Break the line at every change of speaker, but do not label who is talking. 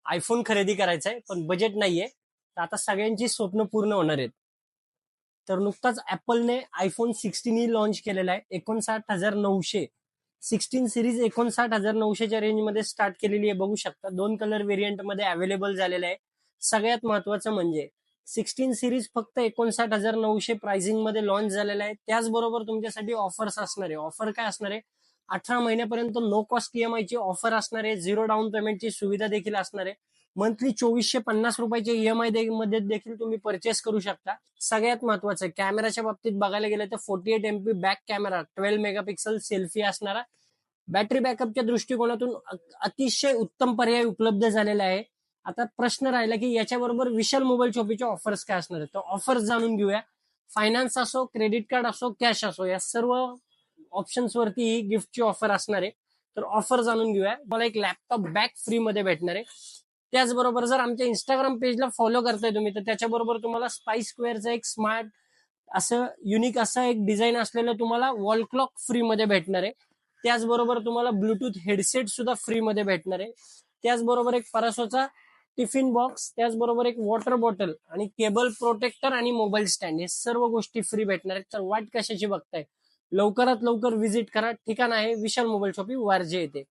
IPhone खरेदी करायचा आहे पण बजेट नाहीये, तर आता सगळ्यांची स्वप्न पूर्ण होणार आहेत. तर नुकताच ऍपलने आयफोन 16 लॉन्च केलेला आहे. 59,900 16 सिरीज 59,900च्या रेंजमध्ये स्टार्ट केलेली आहे. बघू शकता 2 कलर व्हेरियंट मध्ये अवेलेबल झालेलं आहे. सगळ्यात महत्वाचं म्हणजे 16 सिरीज फक्त 59,900 प्राइसिंग मध्ये लॉन्च झालेला आहे. त्याचबरोबर तुमच्यासाठी ऑफर्स असणार आहे. ऑफर काय असणार आहे? 18 महिन्यापर्यंत नो कॉस्ट ईएमआय ची ऑफर असणार आहे. झिरो डाऊन पेमेंटची सुविधा देखील असणार आहे. मंथली 2450 रुपयाचे ईएमआय मध्ये देखील तुम्ही परचेस करू शकता. सगळ्यात महत्वाचं कॅमेराच्या बाबतीत बघायला गेलं तर 48 MP back camera, 12 megapixel selfie असणारा, बॅटरी बॅकअपच्या दृष्टिकोनातून अतिशय उत्तम पर्याय उपलब्ध झालेला आहे. आता प्रश्न राहिला की याच्याबरोबर विशाल मोबाईल शॉपीचे ऑफर्स काय असणार आहेत, तर ऑफर्स जाणून घेऊया. फायनान्स असो, क्रेडिट कार्ड असो, कॅश असो, या सर्व ऑप्शन्स वरती ही गिफ्टची ऑफर असणार आहे. तर ऑफर जाणून घेऊया. मला एक लॅपटॉप बॅग फ्री मध्ये भेटणार आहे. त्याचबरोबर जर आमच्या इंस्टाग्राम पेजला फॉलो करताय तुम्ही, तर त्याच्याबरोबर तुम्हाला स्पाइस स्क्वेअरचा एक स्मार्ट असं युनिक असा एक डिझाईन असलेलं तुम्हाला वॉल क्लॉक फ्री मध्ये भेटणार आहे. त्याचबरोबर तुम्हाला ब्लूटूथ हेडसेट सुद्धा फ्री मध्ये भेटणार आहे. त्याचबरोबर एक परासोचा टिफिन बॉक्स, त्याचबरोबर एक वॉटर बॉटल आणि केबल प्रोटेक्टर आणि मोबाईल स्टँड, हे सर्व गोष्टी फ्री भेटणार आहेत. तर वाट कशाची बघताय, लवकरात लवकर व्हिजिट करा. ठिकाण आहे विशाल मोबाईल शॉपी, वारजे येथे.